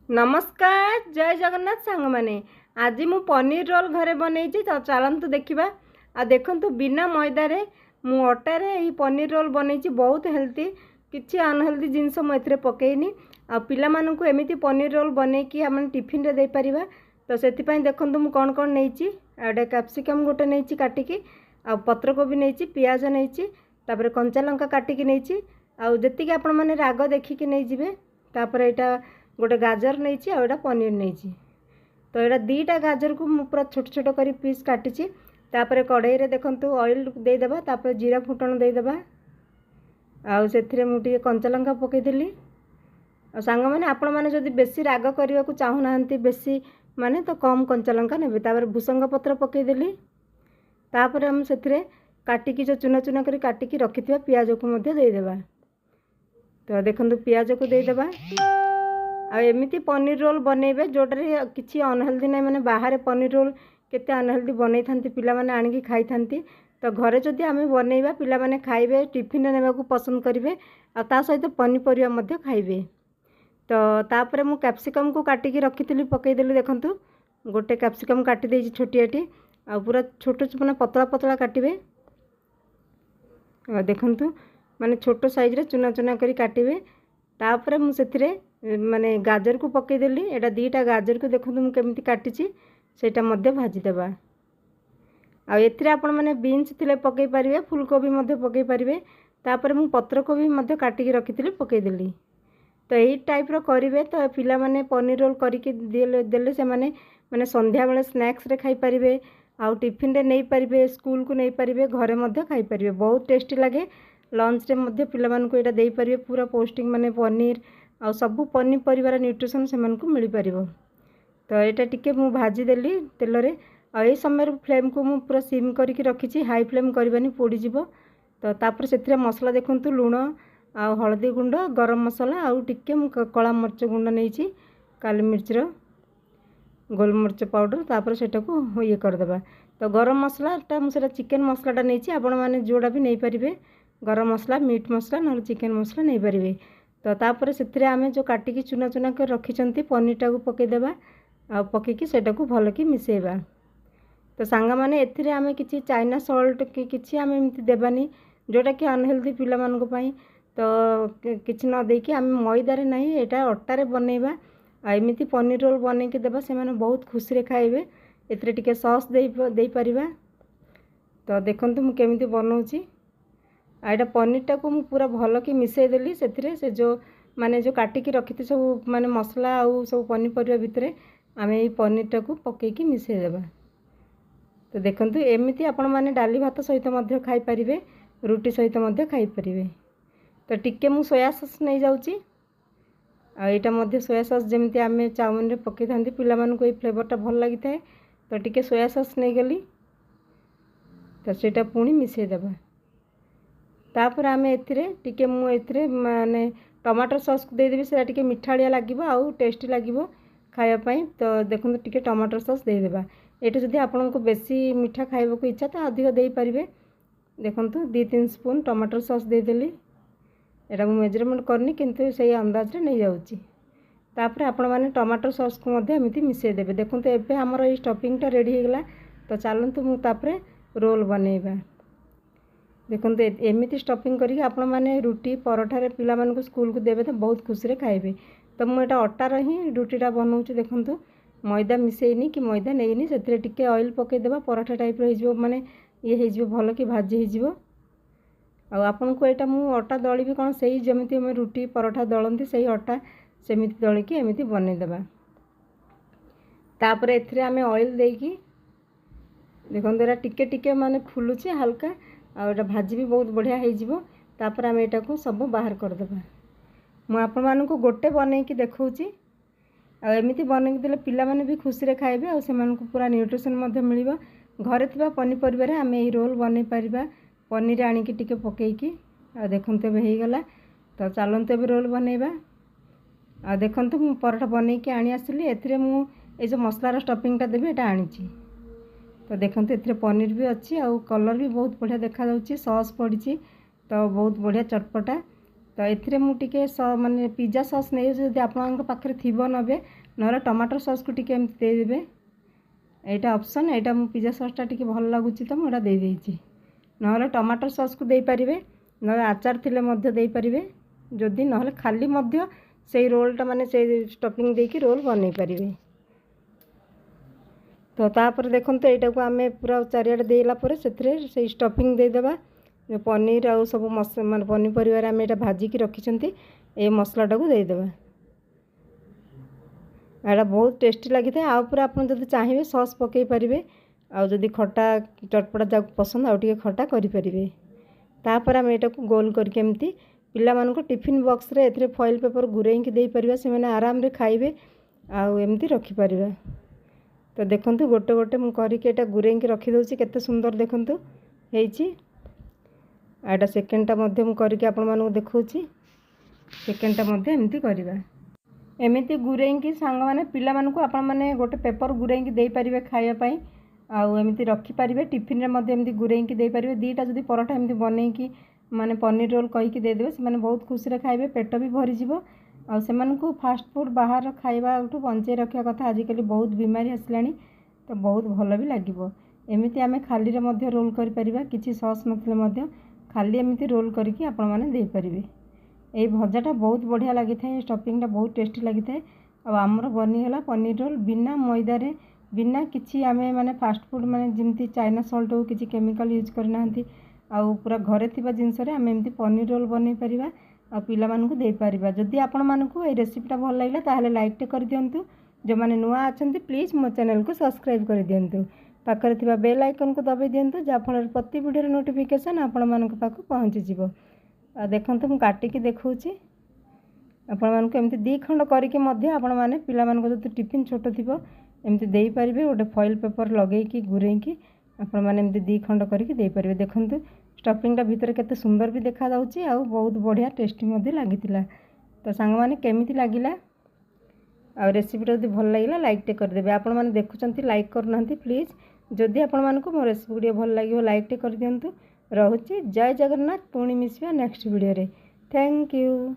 नमस्कार जय जगन्नाथ सांग माने आज मु पनीर रोल घरे बनई तो चलतु देखा आ देखु बिना मैदा रे मु अटार ये पनीर रोल बनई बहुत हेल्थी किसी अनहेल्दी जिनस मुझे पकईनी आ पिला मानू एमती पनीर रोल बनईकी आम टिफिन रे दे परिबा। तो से देखु मु कौन कौन नहीं गोटे कैप्सिकम गोटे नहीं काटिकी आ पत्रकोबी नहीं पियाज नहीं तापर कंचा लंका काटिकी नहीं आती आपण मैंने राग देखिकी नहीं जी तापर यहाँ गोटे गाजर नहीं आटा पनीर नहीं तो यहाँ दीटा गाजर को मु पूरा छोट छोट कर पीस काटी तापर कढ़ई रे देखंतु ऑयल देदेबा तापर जीरा फुटण देदेबा आउ से मुझे कंचा लंका पकईदेली आ सांग मैंने आपण मैंने जदि बेसी राग करने को चाहूना बेसी माने तो कम कंचा लंका ने तापर भूसंग पत्र पकईदेली तापर हम से काटिकी जो चुना चुना कर काटिकी रखिथिबा पियाज को मध्य देदेबा। तो देखंतु पियाज को देदेबा आ एमती पनीर रोल बनइबे जोटारे किसी अनहेल्दी ना मैंने बाहर पनीर रोल केते अनहेल्दी बनई थांती पिला माने आनिकी खाई थांती। तो घरे जदि आम बनइबा पिला माने खाइबे टिफिन नेबा को पसंद करिवे आ ता सहित पनीपरिया मध्य खाइबे। तो तापर मु कैप्सिकम को काटिकी रखिथिली पकईदेली देखंतु गोटे कैप्सिकम काटी देछि छोटियाटी आ पूरा छोट माने पतला पतला काटिबे देखंतु माने छोट साइज रे चुना चुना करी काटिबे। तापर मु सेथिरे माने गाजर को पकईदेली एटा दीटा गाजर को देखो मुझे केमती काटी सेटा मध्य भाजीदेवा आ एथिरे आपण माने बीन्स थिले पकई पारिबे फुलकोबी मध्य पकई पारिबे तापर मु पत्रकोबी मध्य काटिकी रखिथिली पकईदेली। तो यही टाइप रो करिवे तो पिला माने पनीर रोल करिके देले से माने माने संध्या बेले स्नैक्स रे खाई पारिबे आ टिफिन रे नहीं पारिबे स्कूल को नहीं पारिबे घरे मध्य खाई पारिबे बहुत टेस्टी लागे। लंच रे मध्य पिला मान को एटा देई पारिबे पूरा पौष्टिक माने पनीर आ सबू पनीपरिवार न्यूट्रिशन से मिल पार। तो यहाँ टिके मु भाजी देली तेल रे आ ये समय फ्लेम को मु पूरा सिम करके रखी हाई फ्लेम करवानी पोड़ीज। तो तापर से मसला देखंतु लुण आ हलदी गुंड गरम मसला आउ टिके मु कला मरच गुंड नहीं काली मिर्चर गोलमरच पाउडर तापर सेटा को ये करदेबा। तो गरम मसलाटा मुझे चिकेन मसलाटा नहीं आपण मैंने जोड़ा भी नहीं पारे गरम मसला मीट मसला ना चिकेन मसला नहीं पारे। तो तापर से आम जो काटिकी चुना चुना कर रखी पनीरटा को पकईदेवा आ पकईकी सेटा को भल कि मिसेबा। तो सांग माने एथिरे आमे किछि चाइना सॉल्ट कि किछि आमे एमती देबानी जोटा कि अनहेल्दी पिला मानको पई। तो किछि न देकी आमे मैदारे नहीं एटा अटारे बनइबा आ एमती पनीर रोल बनै के देबा से माने बहुत खुशी रे खाइबे। एथिरे टिके सॉस देई परिबा। तो देखंतु मु केमिति बनौछि आ एटा पनीरटा को मु पूरा भल कि मिसई देली से जो माने जो काटिकी रखी सब माने मसला आउ सब पनीपरिया भितर आम ये पनीरटा को पकईकी मिसई देबा। तो देखंतु एमिति आपण माने डाली भात सहित मध्य खाई परिबे रुटी सहित मध्य खाई परिबे। तो टिके मु सोया सॉस नहीं जाउची आ एटा मध्य सोया सॉस जेमिति आमे चाउमिन रे पकई थांती पिला मानको ए फ्लेवरटा भल लागि थाए। तो टिके सोया सॉस नहीं गली तो सेटा पुणी मिसई देबा। तापर आम एथिरे मु एथिरे माने टमाटर सॉस को देदेवी से टिके मिठाड़िया लगे आउ टेस्टी लगे खायापाई। तो देखो टिके टमाटर सॉस देदेबा। ये जदि आपन को बेसी मीठा खाइबा को इच्छा तो अधिक दे पारिबे। देखंतु 2-3 स्पून टमाटर सॉस देदेली एटा मेजरमेंट करनी किंतु सही अंदाज रे नहीं जाउची। तापर आपण माने टमाटर सॉस को मध्य एमिति मिसई देबे। देखंतु एबे हमर ए स्टफिंगटा रेडी हो गला। तो चलंतु मु तापर रोल बनइबा। देखते एमती स्टफिंग करके आपण मैंने रुटी पराठा पिला मानक स्कूल को देवे तो बहुत खुशी रे खाइबे। तो मुझे अटार ही रुटीटा बनाऊँ देखूँ मैदा मिसेनी कि मैदा नहीं से टिके ऑयल पकईदेवा पराठा टाइप रो माने ये हो भल कि भाजी हो। आपन को यहाँ मु अटा दली भी कौन से जमी रुटी पराठा दलती से अटा सेमती दलिकी एमती बनईदेवा। तापर एथिरे आमे ऑयल देकी देखो यहाँ टिके टिके माने फुलुची हल्का आ भाजी भी बहुत बढ़िया हो। तापर आम यहाँ को सब बाहर करदेबा। मु आपण मानक गोटे बनईकी देखौची आ एमिति बनईकी देले पिला माने भी खुशी रे खाइबे आ सेमानकु पूरा न्यूट्रिशन मध्य मिलिबो। घरे थिबा पनीपरिबारे आम ए रोल बनई पारिबा पनीर आनिकी टिके पकईकी आ देखंतु बे हो गला। तो चलंतु बे रोल बनईबा। आ देखंतु मु पराठा बनईकी आनी आसिली एथिरे मु ए जो मसलार स्टफिंगटा देबे एटा आनीची। तो देखते एथिरे पनीर भी अच्छी आ कलर भी बहुत बढ़िया देखा जाउची सॉस पड़ी तो बहुत बढ़िया चटपटा तो एथिरे मु टिके माने पिज्जा सॉस नहीं जदि आपन पाखे थीबो नबे नहले टमाटर सॉस को टिके एमती दे देबे एटा ऑप्शन एटा मु पिज्जा सॉस टा टिके भल लागुची तो मुडा दे देइची नहले टमाटर सॉस को दे परिबे नहले आचार थिले मध्य दे परिबे जदि नहले खाली मध्य सेई रोल टा माने से स्टफिंग देकी रोल बनै परिबे। तो तापर देखंतु एटा को आमे पूरा चारियाडे देला परे सेथरे से स्टफिंग दे देबा जो पनीर आ सब मस मान पनी परिवार आमे एटा भाजी की रखिसंती ए मसलाटा को दे देबा एटा बहुत टेस्टी लगी था। आ पूरा आपन जदि चाहिबे सॉस पकई परिबे आ जदि खट्टा चटपटा जाक पसंद आ टिके खट्टा करि परिबे। तापर आमे एटा को गोल करके एमती पिला मान को टिफिन बॉक्स रे एथरे फॉइल पेपर गुरेई के दे परिबा से माने आराम रे खाइबे आ एमती रखि परिबा। तो देखंतु गोटे गोटे मु करिके एटा गुरेई के रखि दउची केते सुंदर देखंतु हेइची आटा सेकेंडटा मध्य मु करिके आपण मानू देखौची सेकेंडटा मध्य एमती करिबा एमिति गुरेई की सांग माने पिला मान को आपण माने गोटे पेपर गुरेई के दे परिबे खाइया पई आ एमती रखि परिबे टिफिन रे मध्य एमती गुरेई के दे परिबे दीटा जदी परोठा एमती बनै की माने पनीर रोल कहि के दे देबे से माने बहुत खुशी रे खाइबे पेट भी भरि जिवो आ सेमान को फास्ट फूड बाहर खाइबा उठू बंचे रखिया कथा आजिकली बहुत बीमारी आसलानी तो बहुत भल भी लागिवो एमिति आमे खाली रे मध्य रोल करि परिबा किछि सॉस नथले मध्य खाली एमती रोल करके आपण माने दे परिबे। एई भजाटा बहुत बढ़िया लगी थाए स्टफिंगटा बहुत टेस्टी लगी थाए अब आमर बनी गला पनीर रोल बिना मैदा रे बिना किछि आमे माने फास्ट फूड माने जिमती चाइना सॉल्ट हो किछि केमिकल यूज करनांती आ पूरा घरे थिबा जिंस रे आमे एमती पनीर रोल बनै परिबा आ पिला मानकु दे परिबा। जदि आपण मानकु ए रेसिपीटा भल लागला ताहाले लाइक टे कर दियंतु जो माने नुआ अछंती प्लीज मो चैनल को सब्सक्राइब कर दियंतु पाखरे थिबा बेल आइकन को दबाई दियंतु जा फल प्रति वीडियो नोटिफिकेशन आपण मानक पाखु पहुंची जिवो। आ देखंतु मु काटी के देखौची आपण मानकु एमती दी खंड करिके मध्य आपण माने पिला मानकु जति टिफिन छोटो थिबो एमती देई परिबे गोटे फॉइल पेपर लगेई की गुरेई की आपण माने एमती दी खंड करिके देई परिबे। देखंतु स्टफिंगटा भितर केते सुंदर भी देखा जाउची आ बहुत बढ़िया टेस्टी मध्य लागितिला। तो सांग माने केमिति लागिला आ रेसिपीटा जदि भल लागिला लाइक टे कर देबे आपण माने देखुचंती लाइक करनांती प्लीज जदि आपण मानकु मो रेसिपी वीडियो भल लागिवो लाइक टे कर दियंतु। रहुची जय जगन्नाथ पुणी मिसिबा नेक्स्ट वीडियो रे थैंक यू।